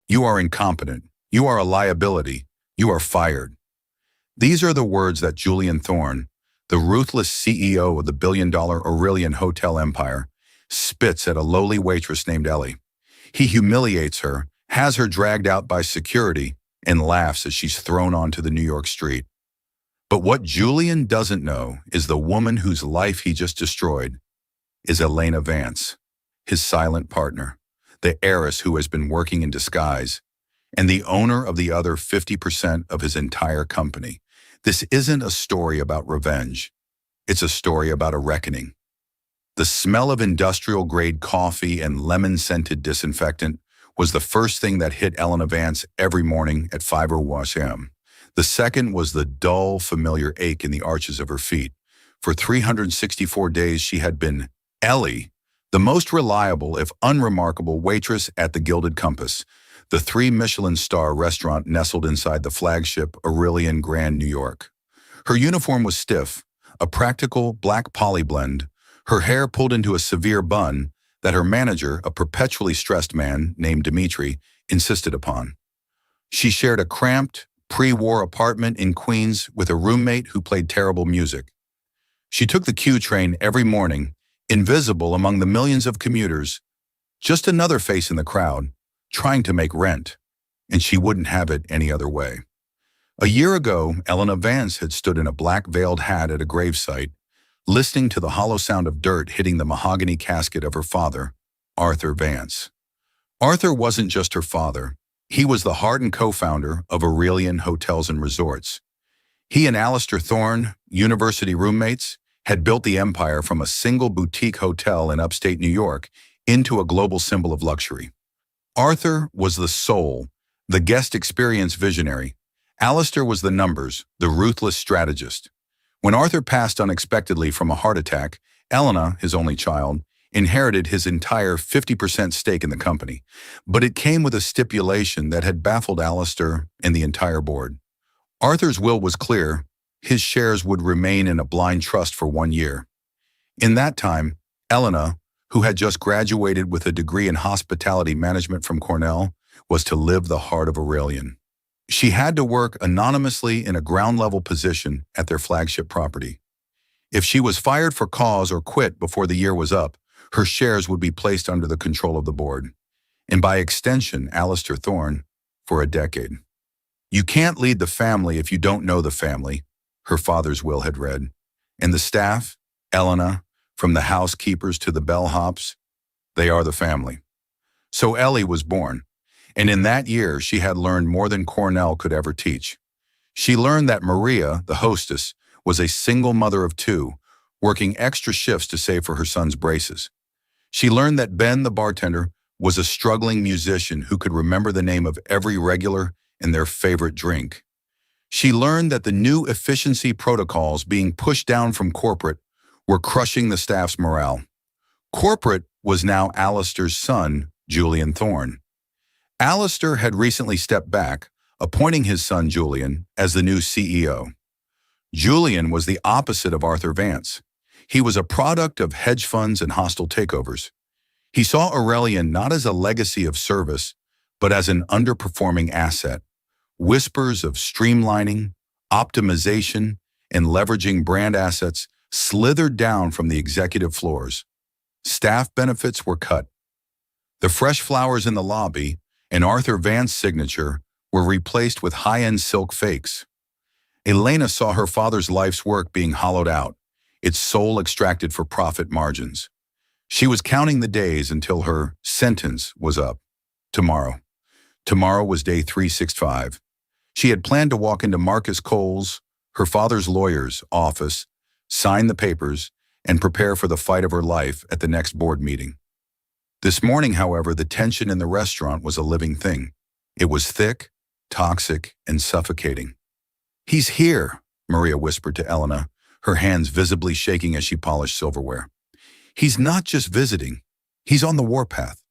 You are incompetent. You are a liability. You are fired. These are the words that Julian Thorne, the ruthless CEO of the billion-dollar Aurelian hotel empire, spits at a lowly waitress named Ellie. He humiliates her, has her dragged out by security, and laughs as she's thrown onto the New York street. But what Julian doesn't know is the woman whose life he just destroyed is Elena Vance, his silent partner, the heiress who has been working in disguise, and the owner of the other 50% of his entire company. This isn't a story about revenge. It's a story about a reckoning. The smell of industrial-grade coffee and lemon-scented disinfectant was the first thing that hit Elena Vance every morning at 5:00 a.m. The second was the dull, familiar ache in the arches of her feet. For 364 days she had been Ellie, the most reliable, if unremarkable, waitress at the Gilded Compass, the 3-Michelin-star restaurant nestled inside the flagship Aurelian Grand New York. Her uniform was stiff, a practical black poly blend, her hair pulled into a severe bun that her manager, a perpetually stressed man named Dimitri, insisted upon. She shared a cramped, pre-war apartment in Queens with a roommate who played terrible music. She took the Q train every morning, invisible among the millions of commuters, just another face in the crowd, trying to make rent, and she wouldn't have it any other way. A year ago, Elena Vance had stood in a black-veiled hat at a gravesite, listening to the hollow sound of dirt hitting the mahogany casket of her father, Arthur Vance. Arthur wasn't just her father. He was the heart and co-founder of Aurelian Hotels and Resorts. He and Alistair Thorne, university roommates, had built the empire from a single boutique hotel in upstate New York into a global symbol of luxury. Arthur was the soul, the guest experience visionary. Alistair was the numbers, the ruthless strategist. When Arthur passed unexpectedly from a heart attack, Elena, his only child, inherited his entire 50% stake in the company. But it came with a stipulation that had baffled Alistair and the entire board. Arthur's will was clear. His shares would remain in a blind trust for 1 year. In that time, Elena, who had just graduated with a degree in hospitality management from Cornell, was to live the heart of Aurelian. She had to work anonymously in a ground-level position at their flagship property. If she was fired for cause or quit before the year was up, her shares would be placed under the control of the board, and by extension, Alistair Thorne, for a decade. You can't lead the family if you don't know the family, her father's will had read. And the staff, Elena, from the housekeepers to the bellhops, they are the family. So Ellie was born. And in that year, she had learned more than Cornell could ever teach. She learned that Maria, the hostess, was a single mother of 2, working extra shifts to save for her son's braces. She learned that Ben, the bartender, was a struggling musician who could remember the name of every regular and their favorite drink. She learned that the new efficiency protocols being pushed down from corporate were crushing the staff's morale. Corporate was now Alistair's son, Julian Thorne. Alistair had recently stepped back, appointing his son Julian as the new CEO. Julian was the opposite of Arthur Vance. He was a product of hedge funds and hostile takeovers. He saw Aurelian not as a legacy of service, but as an underperforming asset. Whispers of streamlining, optimization, and leveraging brand assets slithered down from the executive floors. Staff benefits were cut. The fresh flowers in the lobby and Arthur Vance's signature were replaced with high-end silk fakes. Elena saw her father's life's work being hollowed out, its soul extracted for profit margins. She was counting the days until her sentence was up. Tomorrow. Tomorrow was day 365. She had planned to walk into Marcus Cole's, her father's lawyer's, office, sign the papers, and prepare for the fight of her life at the next board meeting. This morning, however, the tension in the restaurant was a living thing. It was thick, toxic, and suffocating. "He's here," Maria whispered to Elena, her hands visibly shaking as she polished silverware. "He's not just visiting. He's on the warpath."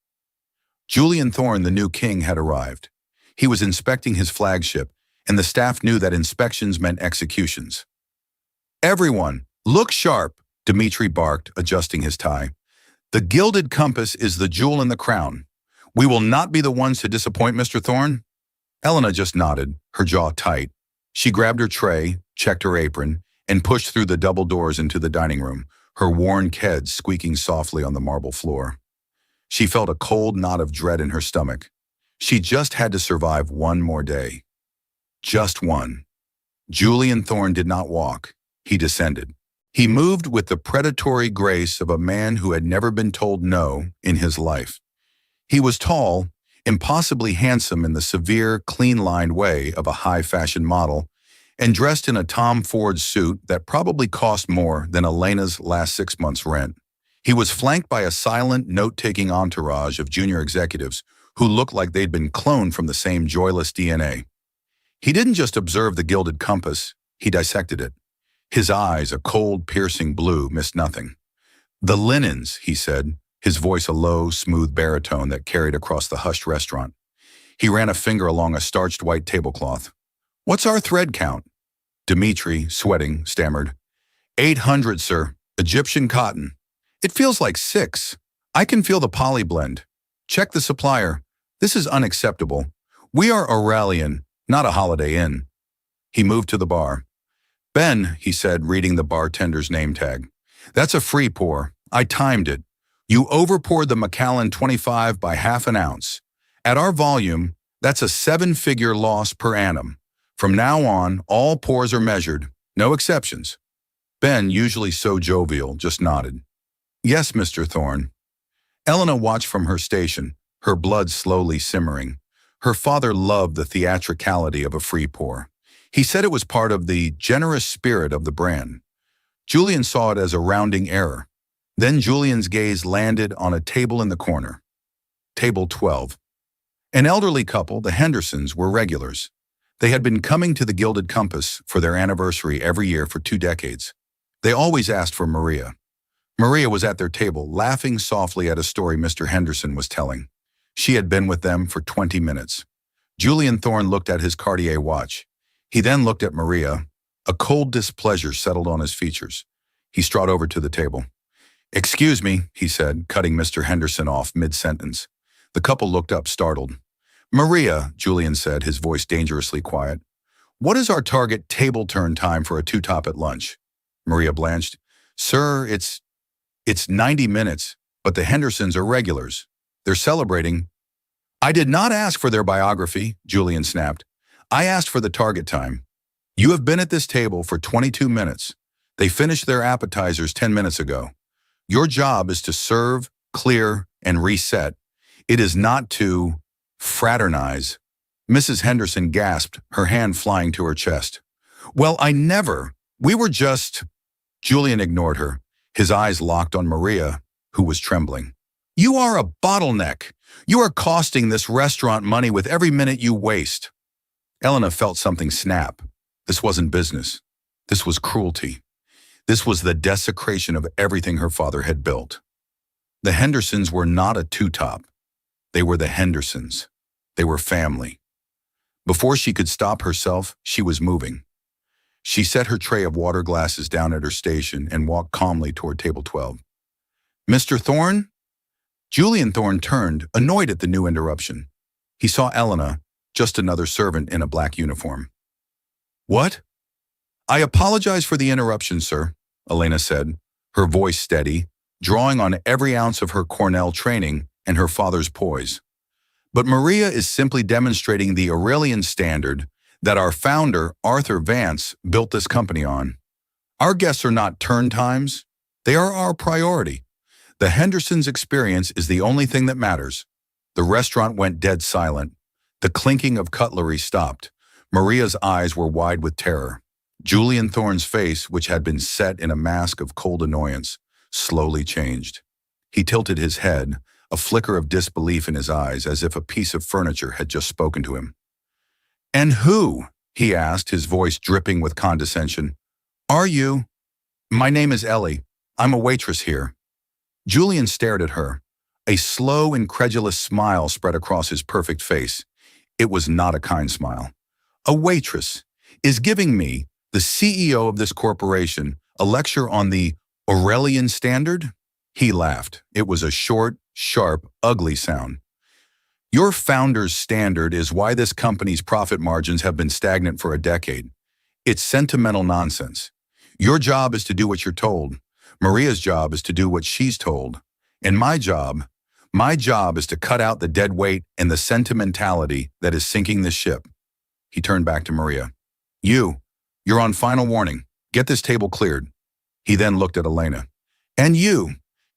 Julian Thorne, the new king, had arrived. He was inspecting his flagship, and the staff knew that inspections meant executions. "Everyone, look sharp," Dimitri barked, adjusting his tie. "The Gilded Compass is the jewel in the crown. We will not be the ones to disappoint, Mr. Thorne. Elena just nodded, her jaw tight. She grabbed her tray, checked her apron, and pushed through the double doors into the dining room, her worn keds squeaking softly on the marble floor. She felt a cold knot of dread in her stomach. She just had to survive one more day. Just one. Julian Thorne did not walk. He descended. He moved with the predatory grace of a man who had never been told no in his life. He was tall, impossibly handsome in the severe, clean-lined way of a high-fashion model, and dressed in a Tom Ford suit that probably cost more than Elena's last 6 months' rent. He was flanked by a silent, note-taking entourage of junior executives who looked like they'd been cloned from the same joyless DNA. He didn't just observe the gilded compass, he dissected it. His eyes, a cold, piercing blue, missed nothing. "The linens," he said, his voice a low, smooth baritone that carried across the hushed restaurant. He ran a finger along a starched white tablecloth. "What's our thread count?" Dmitri, sweating, stammered. 800, sir. Egyptian cotton. It feels like 6. I can feel the poly blend. Check the supplier. This is unacceptable. We are Aurelian, not a Holiday Inn." He moved to the bar. "Ben," he said, reading the bartender's name tag. "That's a free pour. I timed it. You overpoured the Macallan 25 by half an ounce. At our volume, that's a 7-figure loss per annum. From now on, all pours are measured, no exceptions." Ben, usually so jovial, just nodded. "Yes, Mr. Thorne." Elena watched from her station, her blood slowly simmering. Her father loved the theatricality of a free pour. He said it was part of the generous spirit of the brand. Julian saw it as a rounding error. Then Julian's gaze landed on a table in the corner. Table 12. An elderly couple, the Hendersons, were regulars. They had been coming to the Gilded Compass for their anniversary every year for 2 decades. They always asked for Maria. Maria was at their table, laughing softly at a story Mr. Henderson was telling. She had been with them for 20 minutes. Julian Thorne looked at his Cartier watch. He then looked at Maria. A cold displeasure settled on his features. He strode over to the table. "Excuse me," he said, cutting Mr. Henderson off mid-sentence. The couple looked up, startled. "Maria," Julian said, his voice dangerously quiet, "what is our target table turn time for a two-top at lunch?" Maria blanched. "Sir, it's 90 minutes, but the Hendersons are regulars. They're celebrating." "I did not ask for their biography," Julian snapped. "I asked for the target time. You have been at this table for 22 minutes. They finished their appetizers 10 minutes ago. Your job is to serve, clear, and reset. It is not to fraternize." Mrs. Henderson gasped, her hand flying to her chest. "Well, we were just—" Julian ignored her, his eyes locked on Maria, who was trembling. "You are a bottleneck. You are costing this restaurant money with every minute you waste." Elena felt something snap. This wasn't business. This was cruelty. This was the desecration of everything her father had built. The Hendersons were not a two-top. They were the Hendersons. They were family. Before she could stop herself, she was moving. She set her tray of water glasses down at her station and walked calmly toward table 12. "Mr. Thorne?" Julian Thorne turned, annoyed at the new interruption. He saw Elena, just another servant in a black uniform. "What?" "I apologize for the interruption, sir," Elena said, her voice steady, drawing on every ounce of her Cornell training and her father's poise. "But Maria is simply demonstrating the Aurelian standard that our founder, Arthur Vance, built this company on. Our guests are not turn times. They are our priority. The Hendersons' experience is the only thing that matters." The restaurant went dead silent. The clinking of cutlery stopped. Maria's eyes were wide with terror. Julian Thorne's face, which had been set in a mask of cold annoyance, slowly changed. He tilted his head, a flicker of disbelief in his eyes, as if a piece of furniture had just spoken to him. "And who," he asked, his voice dripping with condescension, "are you?" "My name is Ellie. I'm a waitress here." Julian stared at her. A slow, incredulous smile spread across his perfect face. It was not a kind smile. "A waitress is giving me, the CEO of this corporation, a lecture on the Aurelian standard?" He laughed. It was a short, sharp, ugly sound. Your founder's standard is why this company's profit margins have been stagnant for a decade. It's sentimental nonsense. Your job is to do what you're told. Maria's job is to do what she's told. And my job is to cut out the dead weight and the sentimentality that is sinking this ship. He turned back to Maria. You're on final warning. Get this table cleared. He then looked at Elena. And you,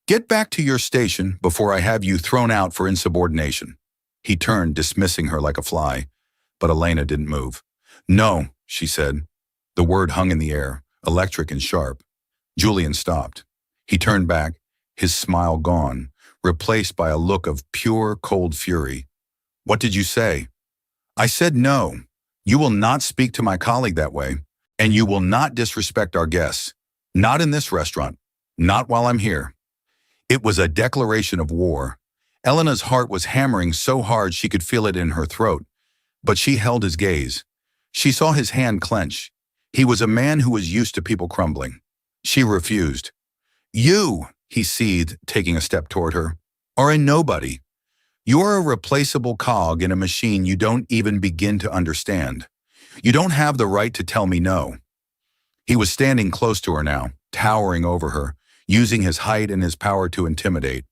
get back to your station before I have you thrown out for insubordination. He turned, dismissing her like a fly, but Elena didn't move. No, she said. The word hung in the air, electric and sharp. Julian stopped. He turned back, his smile gone, replaced by a look of pure, cold fury. What did you say? I said no. You will not speak to my colleague that way, and you will not disrespect our guests. Not in this restaurant. Not while I'm here. It was a declaration of war. Elena's heart was hammering so hard she could feel it in her throat, but she held his gaze. She saw his hand clench. He was a man who was used to people crumbling. She refused. You, he seethed, taking a step toward her, are a nobody. You're a replaceable cog in a machine you don't even begin to understand. You don't have the right to tell me no. He was standing close to her now, towering over her, using his height and his power to intimidate.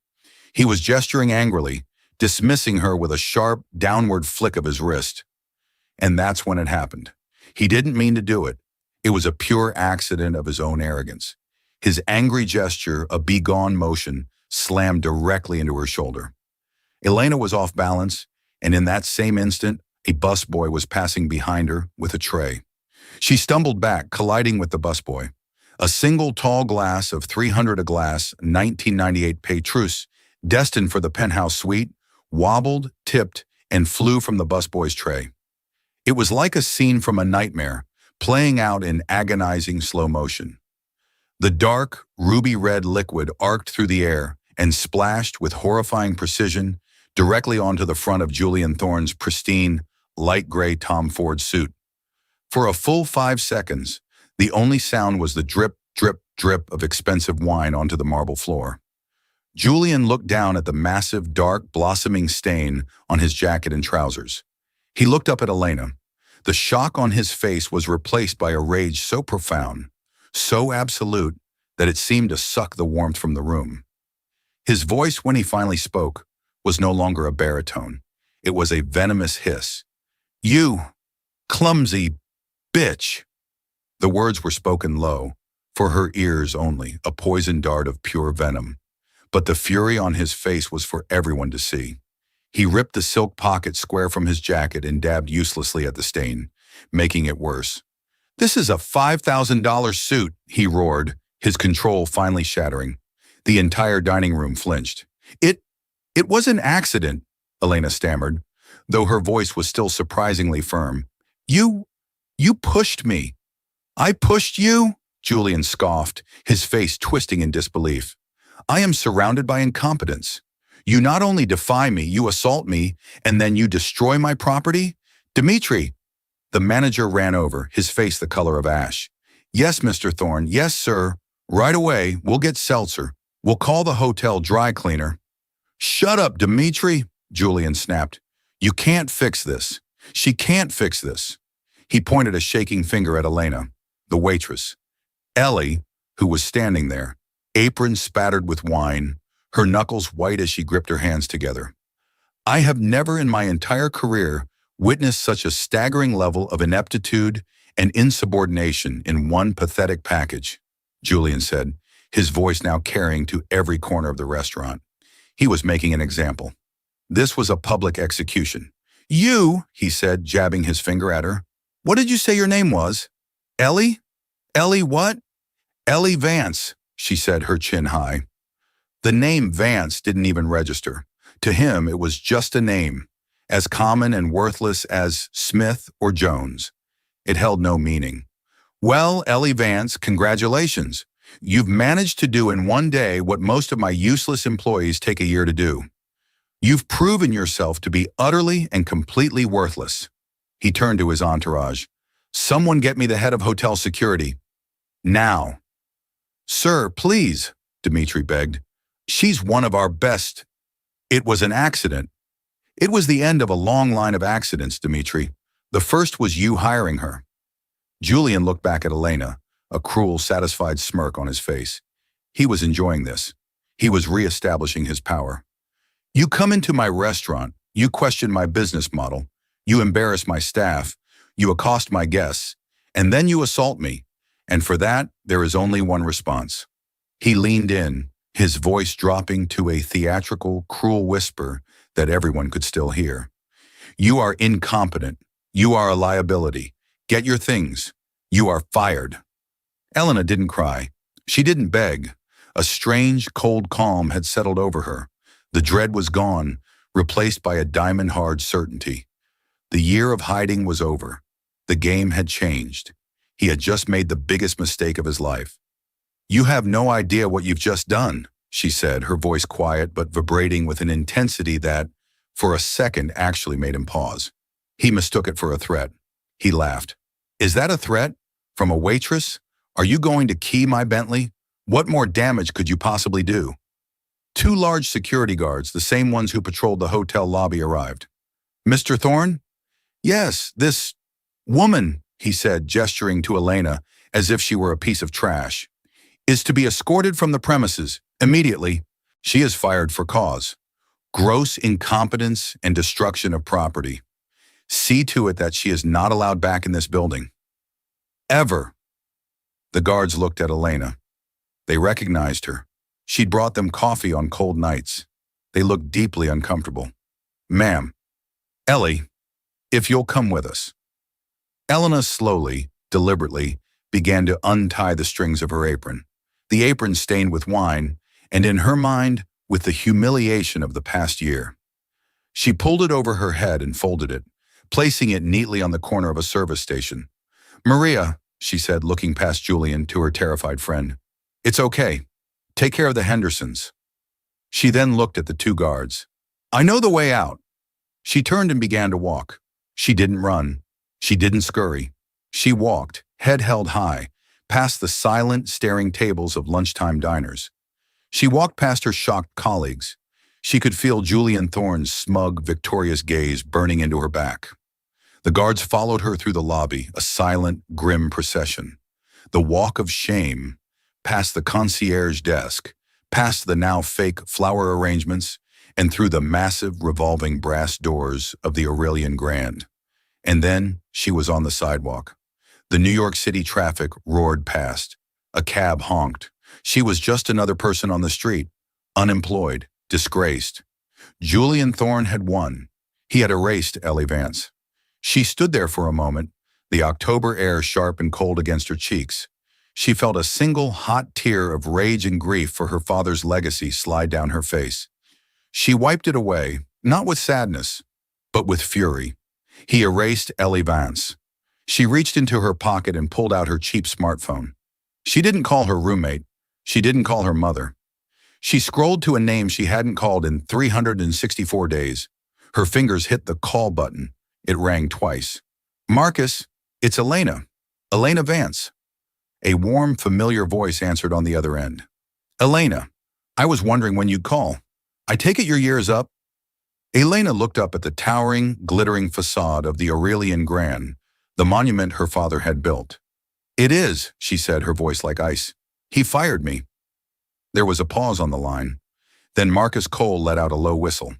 He was gesturing angrily, dismissing her with a sharp, downward flick of his wrist. And that's when it happened. He didn't mean to do it. It was a pure accident of his own arrogance. His angry gesture, a begone motion, slammed directly into her shoulder. Elena was off balance, and in that same instant, a busboy was passing behind her with a tray. She stumbled back, colliding with the busboy. A single tall glass of 300 a glass, 1998 Petrus, destined for the penthouse suite, wobbled, tipped, and flew from the busboy's tray. It was like a scene from a nightmare, playing out in agonizing slow motion. The dark, ruby-red liquid arced through the air and splashed with horrifying precision directly onto the front of Julian Thorne's pristine, light gray Tom Ford suit. For a full 5 seconds, the only sound was the drip, drip, drip of expensive wine onto the marble floor. Julian looked down at the massive, dark, blossoming stain on his jacket and trousers. He looked up at Elena. The shock on his face was replaced by a rage so profound, so absolute, that it seemed to suck the warmth from the room. His voice, when he finally spoke, was no longer a baritone. It was a venomous hiss. You, clumsy bitch. The words were spoken low, for her ears only, a poison dart of pure venom. But the fury on his face was for everyone to see. He ripped the silk pocket square from his jacket and dabbed uselessly at the stain, making it worse. This is a $5,000 suit, he roared, his control finally shattering. The entire dining room flinched. It was an accident, Elena stammered, though her voice was still surprisingly firm. You pushed me. I pushed you? Julian scoffed, his face twisting in disbelief. I am surrounded by incompetence. You not only defy me, you assault me, and then you destroy my property? Dmitri! The manager ran over, his face the color of ash. Yes, Mr. Thorne, yes, sir. Right away, we'll get seltzer. We'll call the hotel dry cleaner. Shut up, Dmitri, Julian snapped. You can't fix this. She can't fix this. He pointed a shaking finger at Elena, the waitress. Ellie, who was standing there, apron spattered with wine, her knuckles white as she gripped her hands together. I have never in my entire career witnessed such a staggering level of ineptitude and insubordination in one pathetic package, Julian said, his voice now carrying to every corner of the restaurant. He was making an example. This was a public execution. You, he said, jabbing his finger at her. What did you say your name was? Ellie? Ellie what? Ellie Vance, she said, her chin high. The name Vance didn't even register. To him, it was just a name, as common and worthless as Smith or Jones. It held no meaning. Well, Ellie Vance, congratulations. You've managed to do in one day what most of my useless employees take a year to do. You've proven yourself to be utterly and completely worthless. He turned to his entourage. Someone get me the head of hotel security. Now. Sir, please, Dmitri begged. She's one of our best. It was an accident. It was the end of a long line of accidents, Dmitri. The first was you hiring her. Julian looked back at Elena, a cruel, satisfied smirk on his face. He was enjoying this. He was reestablishing his power. You come into my restaurant, you question my business model, you embarrass my staff, you accost my guests, and then you assault me. And for that, there is only one response. He leaned in, his voice dropping to a theatrical, cruel whisper that everyone could still hear. You are incompetent. You are a liability. Get your things. You are fired. Elena didn't cry. She didn't beg. A strange, cold calm had settled over her. The dread was gone, replaced by a diamond-hard certainty. The year of hiding was over. The game had changed. He had just made the biggest mistake of his life. You have no idea what you've just done, she said, her voice quiet but vibrating with an intensity that, for a second, actually made him pause. He mistook it for a threat. He laughed. Is that a threat? From a waitress? Are you going to key my Bentley? What more damage could you possibly do? Two large security guards, the same ones who patrolled the hotel lobby, arrived. Mr. Thorne? Yes, this woman, he said, gesturing to Elena as if she were a piece of trash, is to be escorted from the premises immediately. She is fired for cause. Gross incompetence and destruction of property. See to it that she is not allowed back in this building. Ever. The guards looked at Elena. They recognized her. She'd brought them coffee on cold nights. They looked deeply uncomfortable. Ma'am, Ellie, if you'll come with us. Elena slowly, deliberately, began to untie the strings of her apron. The apron stained with wine, and in her mind, with the humiliation of the past year. She pulled it over her head and folded it, placing it neatly on the corner of a service station. Maria, she said, looking past Julian to her terrified friend. It's okay. Take care of the Hendersons. She then looked at the two guards. I know the way out. She turned and began to walk. She didn't run. She didn't scurry. She walked, head held high, past the silent, staring tables of lunchtime diners. She walked past her shocked colleagues. She could feel Julian Thorne's smug, victorious gaze burning into her back. The guards followed her through the lobby, a silent, grim procession. The walk of shame, past the concierge desk, past the now fake flower arrangements, and through the massive, revolving brass doors of the Aurelian Grand. And then she was on the sidewalk. The New York City traffic roared past. A cab honked. She was just another person on the street, unemployed, disgraced. Julian Thorne had won. He had erased Ellie Vance. She stood there for a moment, the October air sharp and cold against her cheeks. She felt a single hot tear of rage and grief for her father's legacy slide down her face. She wiped it away, not with sadness, but with fury. He erased Ellie Vance. She reached into her pocket and pulled out her cheap smartphone. She didn't call her roommate. She didn't call her mother. She scrolled to a name she hadn't called in 364 days. Her fingers hit the call button. It rang twice. Marcus, it's Elena. Elena Vance. A warm, familiar voice answered on the other end. Elena, I was wondering when you'd call. I take it your year's up? Elena looked up at the towering, glittering facade of the Aurelian Grand, the monument her father had built. It is, she said, her voice like ice. He fired me. There was a pause on the line. Then Marcus Cole let out a low whistle.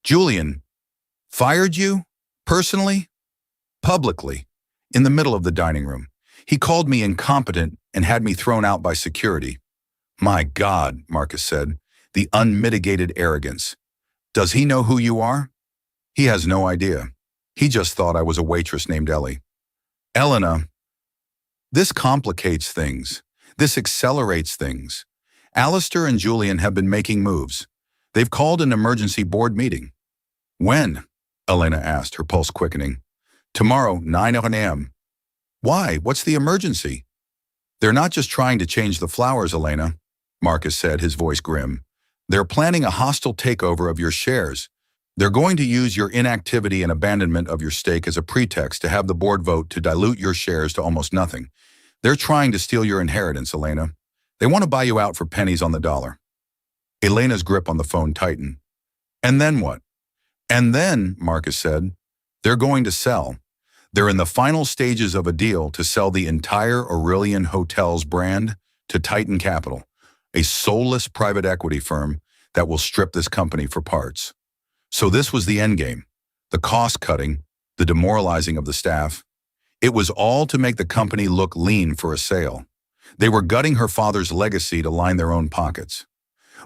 Julian, fired you? Personally? Publicly. In the middle of the dining room. He called me incompetent and had me thrown out by security. My God, Marcus said, the unmitigated arrogance. Does he know who you are? He has no idea. He just thought I was a waitress named Ellie. Elena, this complicates things. This accelerates things. Alistair and Julian have been making moves. They've called an emergency board meeting. When? Elena asked, her pulse quickening. Tomorrow, 9 a.m. Why? What's the emergency? They're not just trying to change the flowers, Elena, Marcus said, his voice grim. They're planning a hostile takeover of your shares. They're going to use your inactivity and abandonment of your stake as a pretext to have the board vote to dilute your shares to almost nothing. They're trying to steal your inheritance, Elena. They want to buy you out for pennies on the dollar. Elena's grip on the phone tightened. And then what? And then, Marcus said, they're going to sell. They're in the final stages of a deal to sell the entire Aurelian Hotels brand to Titan Capital, a soulless private equity firm that will strip this company for parts. So this was the endgame, the cost-cutting, the demoralizing of the staff. It was all to make the company look lean for a sale. They were gutting her father's legacy to line their own pockets.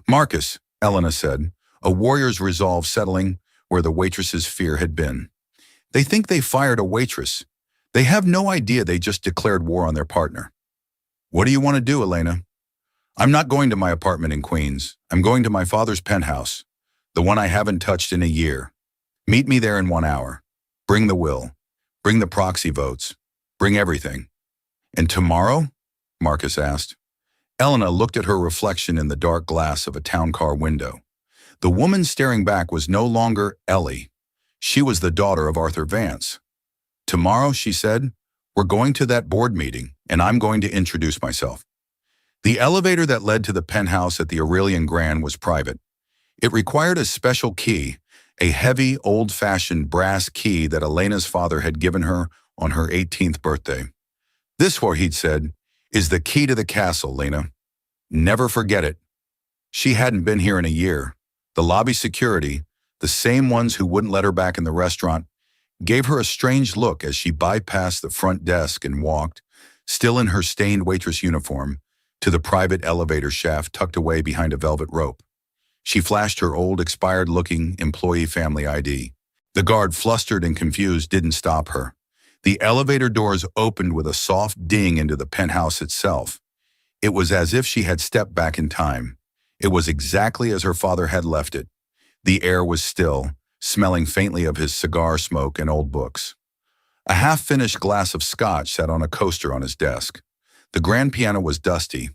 Marcus, Elena said, a warrior's resolve settling where the waitress's fear had been. They think they fired a waitress. They have no idea they just declared war on their partner. What do you want to do, Elena? I'm not going to my apartment in Queens. I'm going to my father's penthouse, the one I haven't touched in a year. Meet me there in 1 hour. Bring the will. Bring the proxy votes. Bring everything. And tomorrow? Marcus asked. Elena looked at her reflection in the dark glass of a town car window. The woman staring back was no longer Ellie. She was the daughter of Arthur Vance. Tomorrow, she said, we're going to that board meeting, and I'm going to introduce myself. The elevator that led to the penthouse at the Aurelian Grand was private. It required a special key, a heavy, old-fashioned brass key that Elena's father had given her on her 18th birthday. This, he'd said, is the key to the castle, Lena. Never forget it. She hadn't been here in a year. The lobby security, the same ones who wouldn't let her back in the restaurant, gave her a strange look as she bypassed the front desk and walked, still in her stained waitress uniform, to the private elevator shaft tucked away behind a velvet rope. She flashed her old, expired-looking employee family ID. The guard, flustered and confused, didn't stop her. The elevator doors opened with a soft ding into the penthouse itself. It was as if she had stepped back in time. It was exactly as her father had left it. The air was still, smelling faintly of his cigar smoke and old books. A half-finished glass of scotch sat on a coaster on his desk. The grand piano was dusty.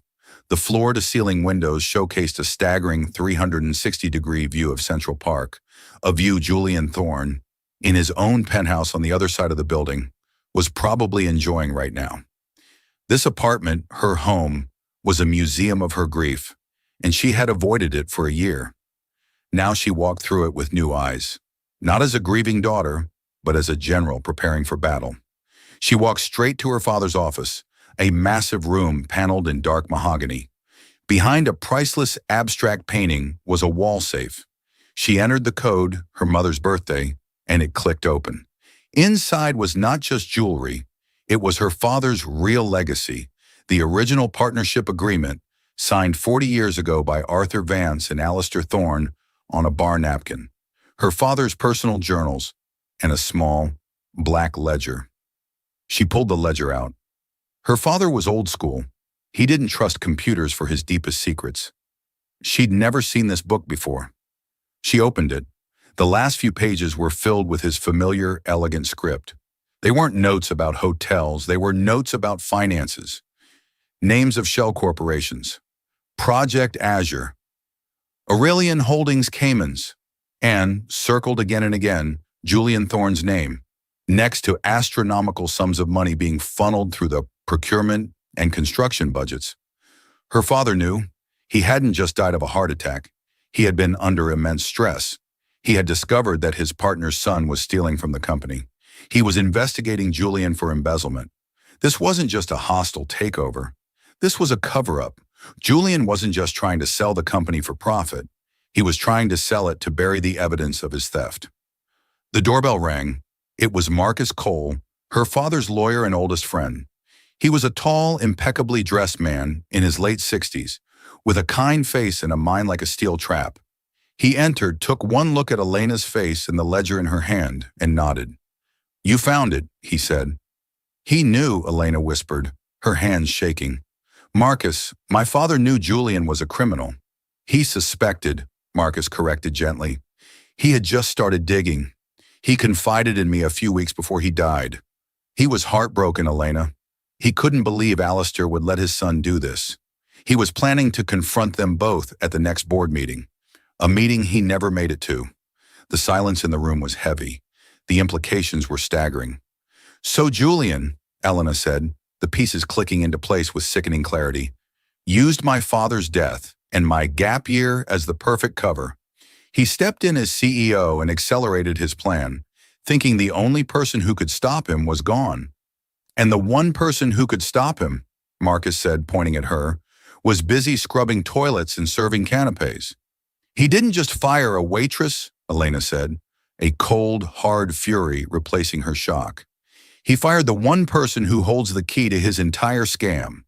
The floor-to-ceiling windows showcased a staggering 360-degree view of Central Park, a view Julian Thorne, in his own penthouse on the other side of the building, was probably enjoying right now. This apartment, her home, was a museum of her grief, and she had avoided it for a year. Now she walked through it with new eyes, not as a grieving daughter, but as a general preparing for battle. She walked straight to her father's office, a massive room paneled in dark mahogany. Behind a priceless abstract painting was a wall safe. She entered the code, her mother's birthday, and it clicked open. Inside was not just jewelry, it was her father's real legacy, the original partnership agreement signed 40 years ago by Arthur Vance and Alistair Thorne on a bar napkin, her father's personal journals, and a small, black ledger. She pulled the ledger out. Her father was old school. He didn't trust computers for his deepest secrets. She'd never seen this book before. She opened it. The last few pages were filled with his familiar, elegant script. They weren't notes about hotels, they were notes about finances. Names of shell corporations. Project Azure. Aurelian Holdings Caymans. And, circled again and again, Julian Thorne's name, next to astronomical sums of money being funneled through the procurement and construction budgets. Her father knew. He hadn't just died of a heart attack. He had been under immense stress. He had discovered that his partner's son was stealing from the company. He was investigating Julian for embezzlement. This wasn't just a hostile takeover. This was a cover-up. Julian wasn't just trying to sell the company for profit. He was trying to sell it to bury the evidence of his theft. The doorbell rang. It was Marcus Cole, her father's lawyer and oldest friend. He was a tall, impeccably dressed man in his late 60s, with a kind face and a mind like a steel trap. He entered, took one look at Elena's face and the ledger in her hand, and nodded. "You found it," he said. "He knew," Elena whispered, her hands shaking. "Marcus, my father knew Julian was a criminal." "He suspected," Marcus corrected gently. "He had just started digging. He confided in me a few weeks before he died. He was heartbroken, Elena. He couldn't believe Alistair would let his son do this. He was planning to confront them both at the next board meeting, a meeting he never made it to." The silence in the room was heavy. The implications were staggering. "So Julian," Elena said, the pieces clicking into place with sickening clarity, "used my father's death and my gap year as the perfect cover. He stepped in as CEO and accelerated his plan, thinking the only person who could stop him was gone. And the one person who could stop him, Marcus said, pointing at her, was busy scrubbing toilets and serving canapes. He didn't just fire a waitress, Elena said, a cold, hard fury replacing her shock. He fired the one person who holds the key to his entire scam.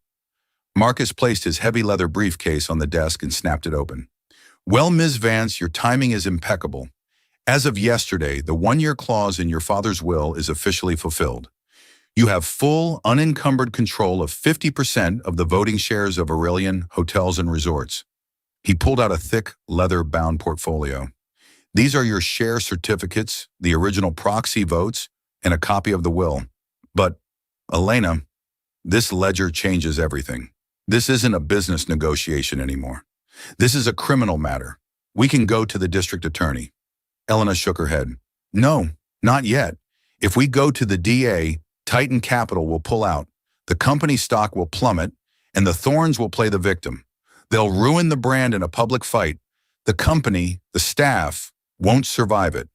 Marcus placed his heavy leather briefcase on the desk and snapped it open. Well, Ms. Vance, your timing is impeccable. As of yesterday, the one-year clause in your father's will is officially fulfilled. You have full, unencumbered control of 50% of the voting shares of Aurelian Hotels and Resorts. He pulled out a thick, leather-bound portfolio. These are your share certificates, the original proxy votes, and a copy of the will. But, Elena, this ledger changes everything. This isn't a business negotiation anymore. This is a criminal matter. We can go to the district attorney. Elena shook her head. No, not yet. If we go to the DA, Titan Capital will pull out, the company stock will plummet, and the Thorns will play the victim. They'll ruin the brand in a public fight. The company, the staff, won't survive it.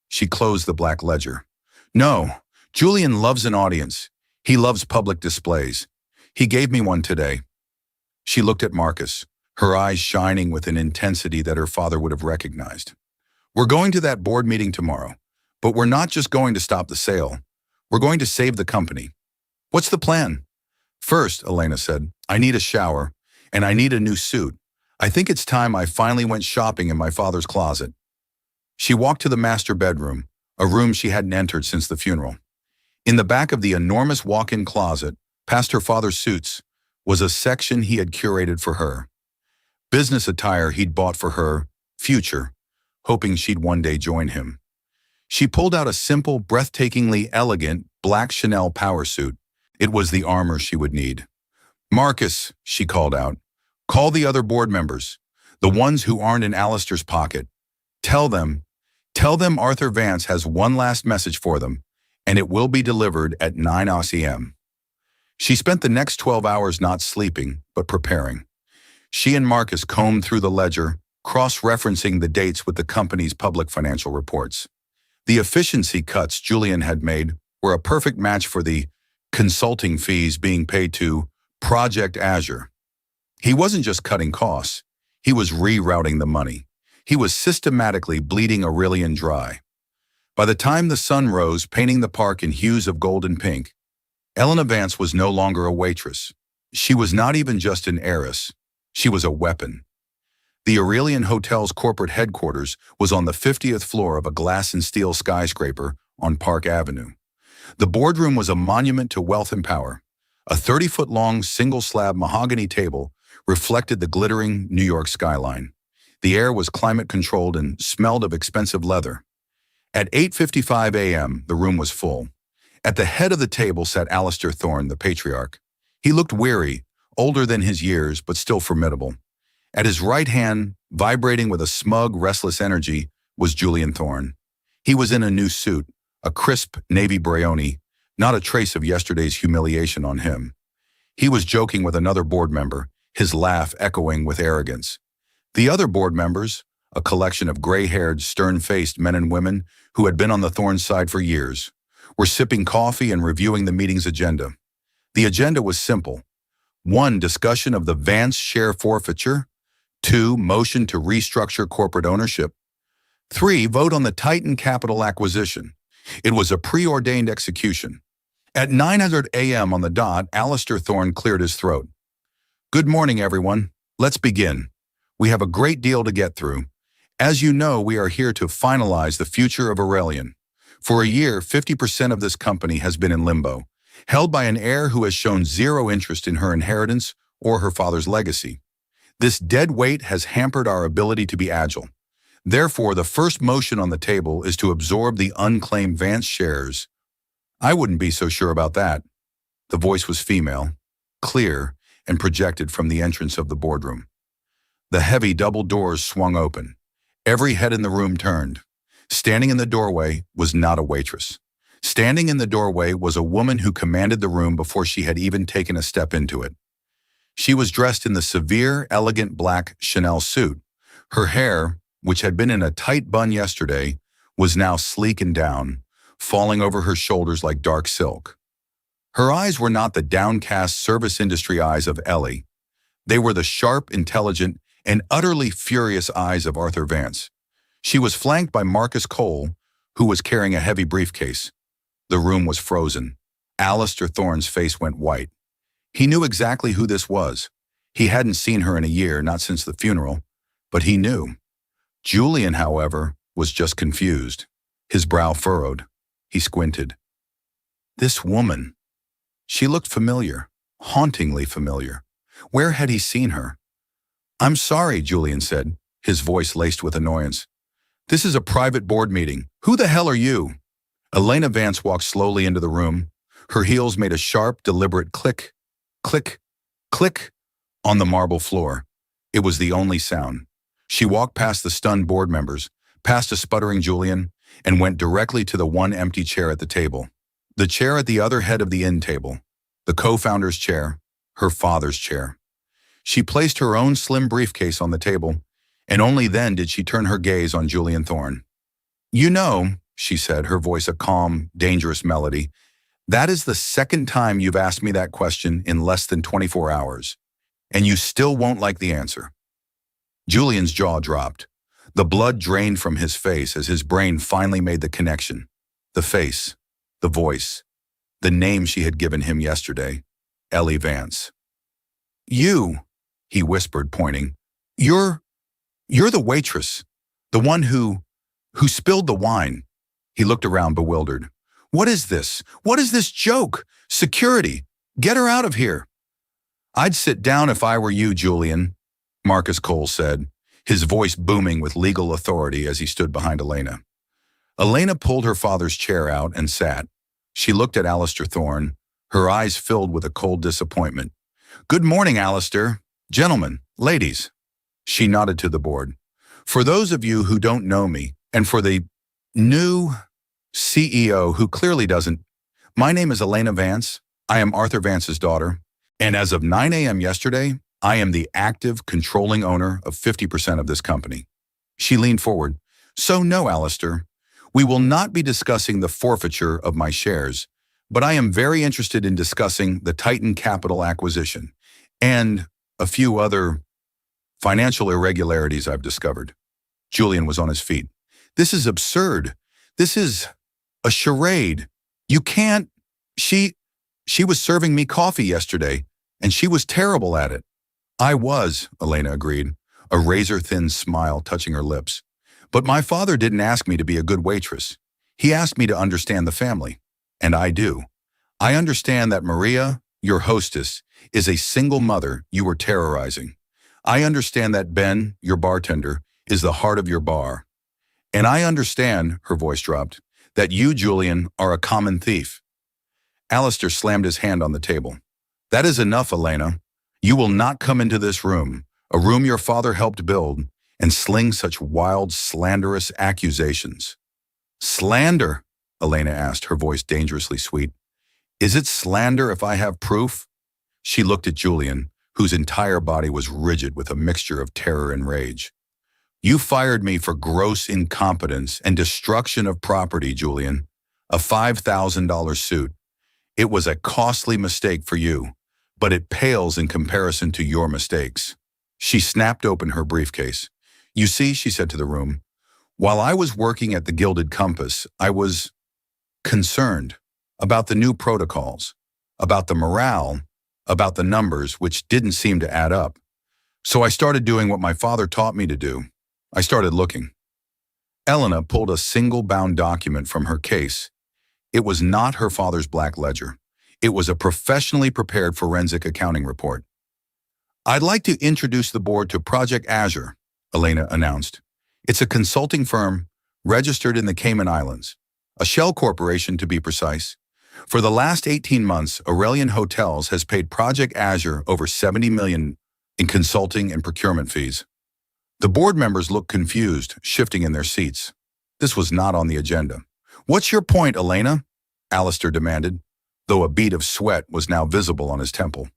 She closed the black ledger. No, Julian loves an audience. He loves public displays. He gave me one today. She looked at Marcus, her eyes shining with an intensity that her father would have recognized. We're going to that board meeting tomorrow, but we're not just going to stop the sale. We're going to save the company. What's the plan? First, Elena said, I need a shower, and I need a new suit. I think it's time I finally went shopping in my father's closet. She walked to the master bedroom, a room she hadn't entered since the funeral. In the back of the enormous walk-in closet, past her father's suits, was a section he had curated for her. Business attire he'd bought for her, future, hoping she'd one day join him. She pulled out a simple, breathtakingly elegant black Chanel power suit. It was the armor she would need. Marcus, she called out, call the other board members, the ones who aren't in Alistair's pocket. Tell them Arthur Vance has one last message for them, and it will be delivered at 9 a.m. She spent the next 12 hours not sleeping, but preparing. She and Marcus combed through the ledger, cross-referencing the dates with the company's public financial reports. The efficiency cuts Julian had made were a perfect match for the consulting fees being paid to Project Azure. He wasn't just cutting costs, he was rerouting the money. He was systematically bleeding Aurelian dry. By the time the sun rose, painting the park in hues of gold and pink, Elena Vance was no longer a waitress. She was not even just an heiress. She was a weapon. The Aurelian Hotel's corporate headquarters was on the 50th floor of a glass and steel skyscraper on Park Avenue. The boardroom was a monument to wealth and power. A 30-foot-long single-slab mahogany table reflected the glittering New York skyline. The air was climate-controlled and smelled of expensive leather. At 8:55 a.m., the room was full. At the head of the table sat Alistair Thorne, the patriarch. He looked weary, older than his years, but still formidable. At his right hand, vibrating with a smug, restless energy, was Julian Thorne. He was in a new suit, a crisp navy brioni, not a trace of yesterday's humiliation on him. He was joking with another board member, his laugh echoing with arrogance. The other board members, a collection of gray-haired, stern-faced men and women who had been on the Thorne side for years, were sipping coffee and reviewing the meeting's agenda. The agenda was simple. 1. Discussion of the Vance share forfeiture. 2. Motion to restructure corporate ownership. 3. Vote on the Titan Capital acquisition. It was a preordained execution. At 9:00 a.m. on the dot, Alistair Thorne cleared his throat. Good morning, everyone. Let's begin. We have a great deal to get through. As you know, we are here to finalize the future of Aurelian. For a year, 50% of this company has been in limbo, held by an heir who has shown zero interest in her inheritance or her father's legacy. This dead weight has hampered our ability to be agile. Therefore, the first motion on the table is to absorb the unclaimed Vance shares. I wouldn't be so sure about that. The voice was female, clear, and projected from the entrance of the boardroom. The heavy double doors swung open. Every head in the room turned. Standing in the doorway was not a waitress. Standing in the doorway was a woman who commanded the room before she had even taken a step into it. She was dressed in the severe, elegant black Chanel suit. Her hair, which had been in a tight bun yesterday, was now sleek and down, falling over her shoulders like dark silk. Her eyes were not the downcast service industry eyes of Ellie. They were the sharp, intelligent, and utterly furious eyes of Arthur Vance. She was flanked by Marcus Cole, who was carrying a heavy briefcase. The room was frozen. Alistair Thorne's face went white. He knew exactly who this was. He hadn't seen her in a year, not since the funeral, but he knew. Julian, however, was just confused. His brow furrowed. He squinted. This woman. She looked familiar, hauntingly familiar. Where had he seen her? I'm sorry, Julian said, his voice laced with annoyance. This is a private board meeting. Who the hell are you? Elena Vance walked slowly into the room. Her heels made a sharp, deliberate click, click, click on the marble floor. It was the only sound. She walked past the stunned board members, past a sputtering Julian, and went directly to the one empty chair at the table. The chair at the other head of the end table. The co-founder's chair. Her father's chair. She placed her own slim briefcase on the table, and only then did she turn her gaze on Julian Thorne. You know, she said, her voice a calm, dangerous melody, that is the second time you've asked me that question in less than 24 hours, and you still won't like the answer. Julian's jaw dropped. The blood drained from his face as his brain finally made the connection. The face, the voice, the name she had given him yesterday, Ellie Vance. You, he whispered, pointing. You're the waitress, the one who spilled the wine. He looked around bewildered. What is this? What is this joke? Security, get her out of here. I'd sit down if I were you, Julian, Marcus Cole said, his voice booming with legal authority as he stood behind Elena. Elena pulled her father's chair out and sat. She looked at Alistair Thorne, her eyes filled with a cold disappointment. Good morning, Alistair. Gentlemen, ladies. She nodded to the board. For those of you who don't know me, and for the new CEO who clearly doesn't, my name is Elena Vance. I am Arthur Vance's daughter. And as of 9 a.m. yesterday, I am the active, controlling owner of 50% of this company. She leaned forward. So no, Alistair, we will not be discussing the forfeiture of my shares, but I am very interested in discussing the Titan Capital acquisition and a few other financial irregularities I've discovered. Julian was on his feet. This is absurd. This is a charade. You can't. She was serving me coffee yesterday, and she was terrible at it. I was, Elena agreed, a razor-thin smile touching her lips. But my father didn't ask me to be a good waitress. He asked me to understand the family, and I do. I understand that Maria, your hostess, is a single mother you were terrorizing. I understand that Ben, your bartender, is the heart of your bar. And I understand, her voice dropped, that you, Julian, are a common thief. Alistair slammed his hand on the table. That is enough, Elena. You will not come into this room, a room your father helped build, and sling such wild, slanderous accusations. Slander? Elena asked, her voice dangerously sweet. Is it slander if I have proof? She looked at Julian, whose entire body was rigid with a mixture of terror and rage. You fired me for gross incompetence and destruction of property, Julian. A $5,000 suit. It was a costly mistake for you, but it pales in comparison to your mistakes. She snapped open her briefcase. You see, she said to the room, while I was working at the Gilded Compass, I was concerned about the new protocols, about the morale, about the numbers, which didn't seem to add up. So I started doing what my father taught me to do. I started looking. Elena pulled a single-bound document from her case. It was not her father's black ledger. It was a professionally prepared forensic accounting report. I'd like to introduce the board to Project Azure, Elena announced. It's a consulting firm registered in the Cayman Islands, a shell corporation to be precise. For the last 18 months, Aurelian Hotels has paid Project Azure over $70 million in consulting and procurement fees. The board members looked confused, shifting in their seats. This was not on the agenda. What's your point, Elena? Alistair demanded, though a bead of sweat was now visible on his temple.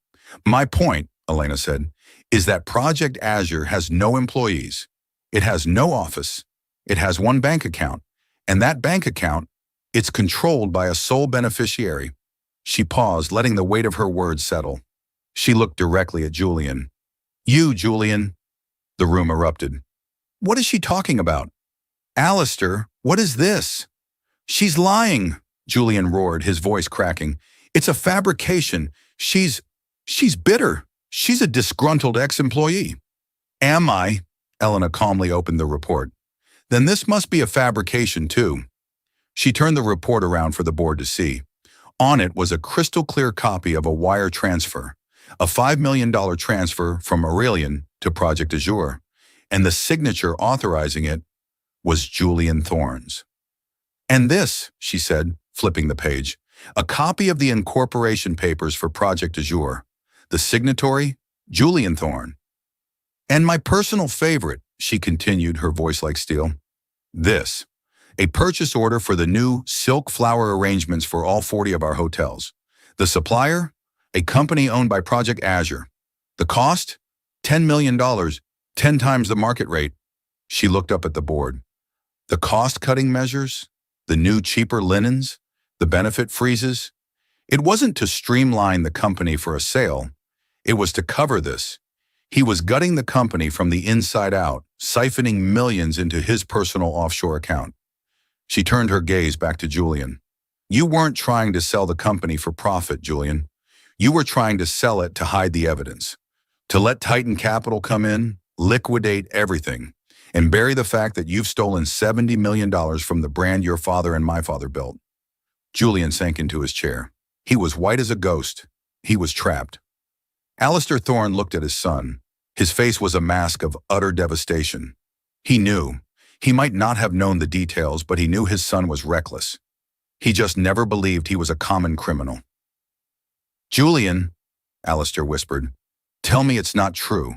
My point, Elena said, is that Project Azure has no employees. It has no office. It has one bank account. And that bank account, it's controlled by a sole beneficiary. She paused, letting the weight of her words settle. She looked directly at Julian. You, Julian. The room erupted. What is she talking about? Alistair, what is this? She's lying, Julian roared, his voice cracking. It's a fabrication. She's bitter. She's a disgruntled ex-employee. Am I? Elena calmly opened the report. Then this must be a fabrication too. She turned the report around for the board to see. On it was a crystal-clear copy of a wire transfer, a $5 million transfer from Aurelian to Project Azure, and the signature authorizing it was Julian Thorne's. And this, she said, flipping the page, a copy of the incorporation papers for Project Azure. The signatory, Julian Thorne. And my personal favorite, she continued, her voice like steel. This, a purchase order for the new silk flower arrangements for all 40 of our hotels. The supplier, a company owned by Project Azure. The cost, $10 million, 10 times the market rate. She looked up at the board. The cost-cutting measures, the new cheaper linens, the benefit freezes. It wasn't to streamline the company for a sale. It was to cover this. He was gutting the company from the inside out, siphoning millions into his personal offshore account. She turned her gaze back to Julian. You weren't trying to sell the company for profit, Julian. You were trying to sell it to hide the evidence, to let Titan Capital come in, liquidate everything, and bury the fact that you've stolen $70 million from the brand your father and my father built. Julian sank into his chair. He was white as a ghost. He was trapped. Alistair Thorne looked at his son. His face was a mask of utter devastation. He knew. He might not have known the details, but he knew his son was reckless. He just never believed he was a common criminal. Julian, Alistair whispered, tell me it's not true.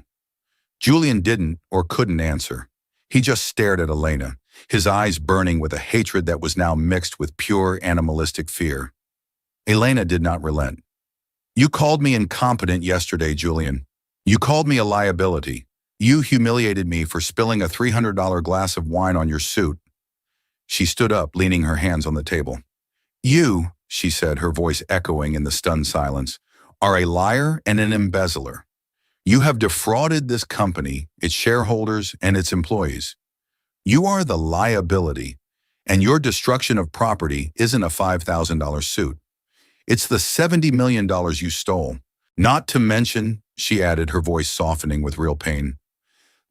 Julian didn't or couldn't answer. He just stared at Elena, his eyes burning with a hatred that was now mixed with pure animalistic fear. Elena did not relent. You called me incompetent yesterday, Julian. You called me a liability. You humiliated me for spilling a $300 glass of wine on your suit. She stood up, leaning her hands on the table. You, she said, her voice echoing in the stunned silence, are a liar and an embezzler. You have defrauded this company, its shareholders, and its employees. You are the liability, and your destruction of property isn't a $5,000 suit. It's the $70 million you stole. Not to mention, she added, her voice softening with real pain,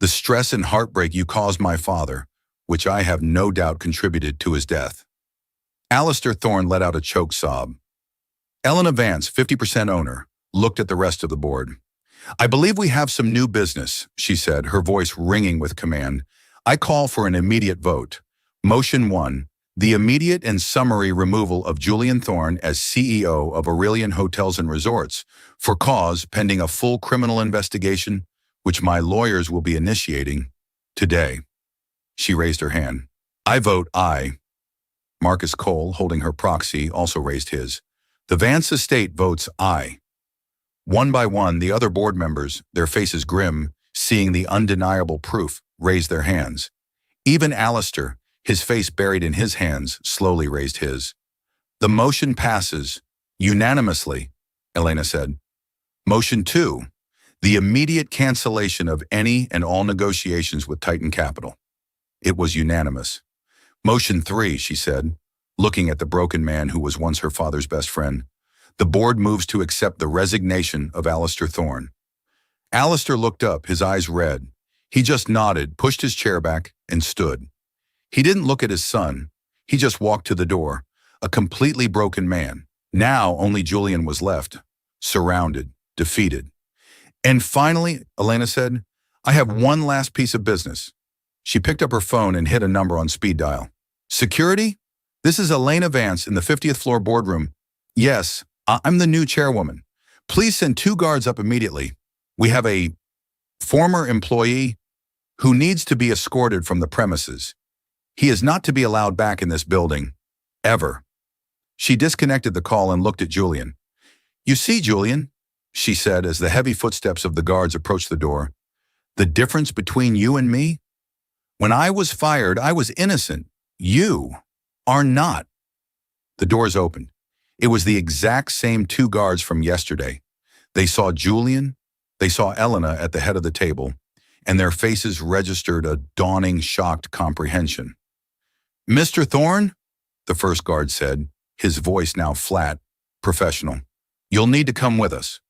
the stress and heartbreak you caused my father, which I have no doubt contributed to his death. Alistair Thorne let out a choked sob. Elena Vance, 50% owner, looked at the rest of the board. I believe we have some new business, she said, her voice ringing with command. I call for an immediate vote. Motion 1. The immediate and summary removal of Julian Thorne as CEO of Aurelian Hotels and Resorts for cause pending a full criminal investigation, which my lawyers will be initiating today. She raised her hand. I vote aye. Marcus Cole, holding her proxy, also raised his. The Vance estate votes aye. One by one, the other board members, their faces grim, seeing the undeniable proof, raised their hands. Even Alistair, his face buried in his hands, slowly raised his. The motion passes unanimously, Elena said. Motion 2. The immediate cancellation of any and all negotiations with Titan Capital. It was unanimous. Motion 3, she said, looking at the broken man who was once her father's best friend. The board moves to accept the resignation of Alistair Thorne. Alistair looked up, his eyes red. He just nodded, pushed his chair back, and stood. He didn't look at his son. He just walked to the door, a completely broken man. Now only Julian was left, surrounded, defeated. And finally, Elena said, I have one last piece of business. She picked up her phone and hit a number on speed dial. Security? This is Elena Vance in the 50th floor boardroom. Yes, I'm the new chairwoman. Please send 2 guards up immediately. We have a former employee who needs to be escorted from the premises. He is not to be allowed back in this building, ever. She disconnected the call and looked at Julian. You see, Julian, she said as the heavy footsteps of the guards approached the door, the difference between you and me? When I was fired, I was innocent. You are not. The doors opened. It was the exact same two guards from yesterday. They saw Julian, they saw Elena at the head of the table, and their faces registered a dawning, shocked comprehension. "Mr. Thorne," the first guard said, his voice now flat, professional, "you'll need to come with us."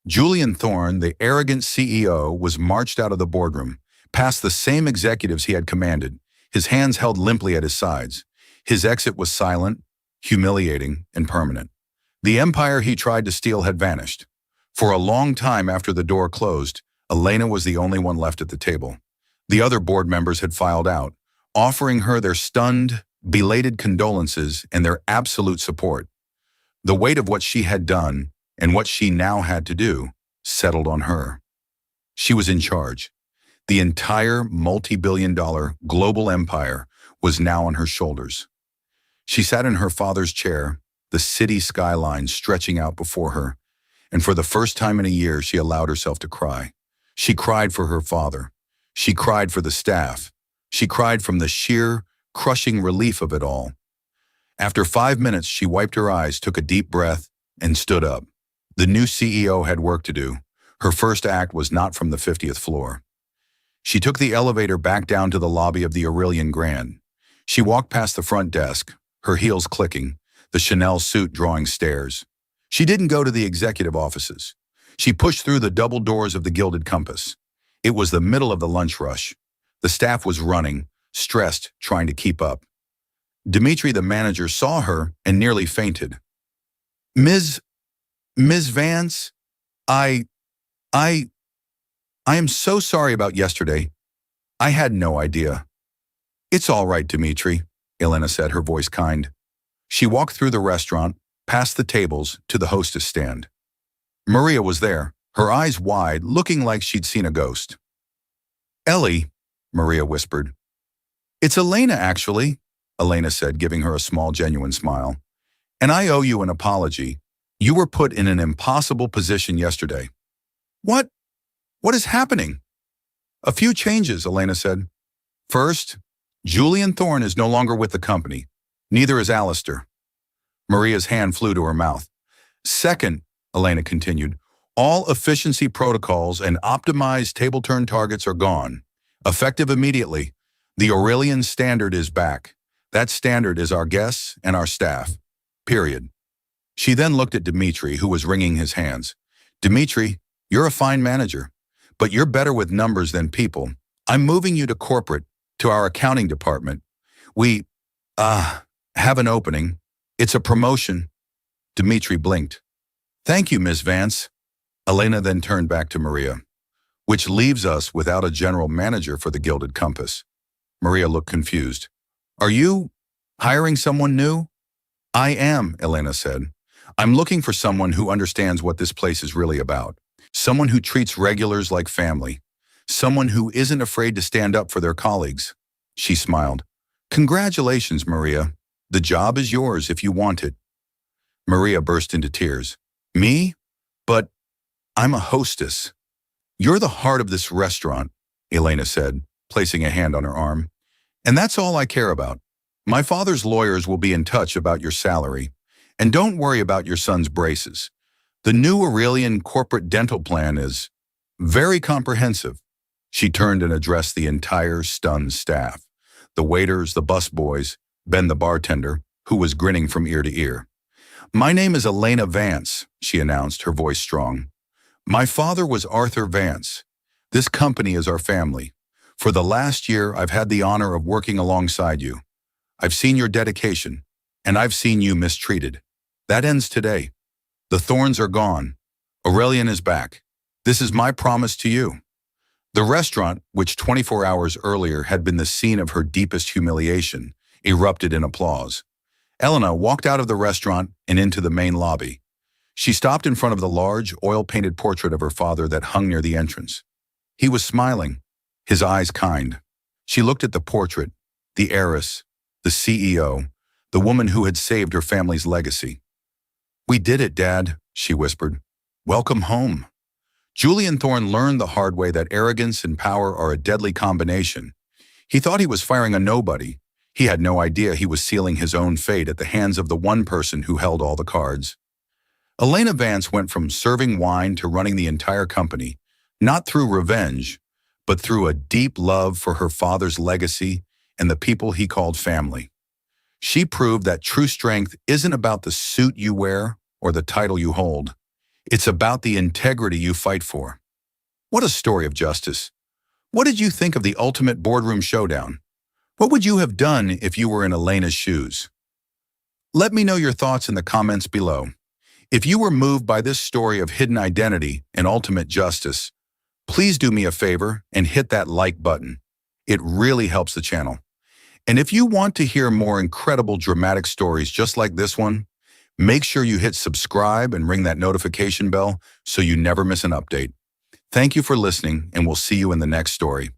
Julian Thorne, the arrogant CEO, was marched out of the boardroom, past the same executives he had commanded, his hands held limply at his sides. His exit was silent, humiliating, and permanent. The empire he tried to steal had vanished. For a long time after the door closed, Elena was the only one left at the table. The other board members had filed out, offering her their stunned, belated condolences and their absolute support. The weight of what she had done and what she now had to do settled on her. She was in charge. The entire multi-billion-dollar global empire was now on her shoulders. She sat in her father's chair, the city skyline stretching out before her, and for the first time in a year, she allowed herself to cry. She cried for her father. She cried for the staff. She cried from the sheer, crushing relief of it all. After 5 minutes, she wiped her eyes, took a deep breath, and stood up. The new CEO had work to do. Her first act was not from the 50th floor. She took the elevator back down to the lobby of the Aurelian Grand. She walked past the front desk, her heels clicking, the Chanel suit drawing stares. She didn't go to the executive offices. She pushed through the double doors of the Gilded Compass. It was the middle of the lunch rush. The staff was running, stressed, trying to keep up. Dimitri, the manager, saw her and nearly fainted. Ms. Vance, I am so sorry about yesterday. I had no idea." "It's all right, Dimitri," Elena said, her voice kind. She walked through the restaurant, past the tables, to the hostess stand. Maria was there, her eyes wide, looking like she'd seen a ghost. "Ellie," Maria whispered. "It's Elena, actually," Elena said, giving her a small, genuine smile. "And I owe you an apology. You were put in an impossible position yesterday." What? What is happening?" "A few changes," Elena said. "First, Julian Thorne is no longer with the company. Neither is Alistair." Maria's hand flew to her mouth. "Second," Elena continued, "all efficiency protocols and optimized table turn targets are gone. Effective immediately. The Aurelian standard is back. That standard is our guests and our staff. Period." She then looked at Dimitri, who was wringing his hands. "Dimitri, you're a fine manager, but you're better with numbers than people. I'm moving you to corporate, to our accounting department. We, have an opening. It's a promotion." Dimitri blinked. "Thank you, Miss Vance." Elena then turned back to Maria. "Which leaves us without a general manager for the Gilded Compass." Maria looked confused. "Are you hiring someone new?" "I am," Elena said. "I'm looking for someone who understands what this place is really about. Someone who treats regulars like family. Someone who isn't afraid to stand up for their colleagues." She smiled. "Congratulations, Maria. The job is yours if you want it." Maria burst into tears. "Me? But I'm a hostess." "You're the heart of this restaurant," Elena said, placing a hand on her arm. "And that's all I care about. My father's lawyers will be in touch about your salary. And don't worry about your son's braces. The new Aurelian corporate dental plan is very comprehensive." She turned and addressed the entire stunned staff. The waiters, the busboys, Ben the bartender, who was grinning from ear to ear. "My name is Elena Vance," she announced, her voice strong. "My father was Arthur Vance. This company is our family. For the last year, I've had the honor of working alongside you. I've seen your dedication, and I've seen you mistreated. That ends today. The Thorns are gone. Aurelian is back. This is my promise to you." The restaurant, which 24 hours earlier had been the scene of her deepest humiliation, erupted in applause. Elena walked out of the restaurant and into the main lobby. She stopped in front of the large, oil-painted portrait of her father that hung near the entrance. He was smiling, his eyes kind. She looked at the portrait, the heiress, the CEO, the woman who had saved her family's legacy. "We did it, Dad," she whispered. "Welcome home." Julian Thorne learned the hard way that arrogance and power are a deadly combination. He thought he was firing a nobody. He had no idea he was sealing his own fate at the hands of the one person who held all the cards. Elena Vance went from serving wine to running the entire company, not through revenge, but through a deep love for her father's legacy and the people he called family. She proved that true strength isn't about the suit you wear or the title you hold. It's about the integrity you fight for. What a story of justice. What did you think of the ultimate boardroom showdown? What would you have done if you were in Elena's shoes? Let me know your thoughts in the comments below. If you were moved by this story of hidden identity and ultimate justice, please do me a favor and hit that like button. It really helps the channel. And if you want to hear more incredible dramatic stories just like this one, make sure you hit subscribe and ring that notification bell so you never miss an update. Thank you for listening, and we'll see you in the next story.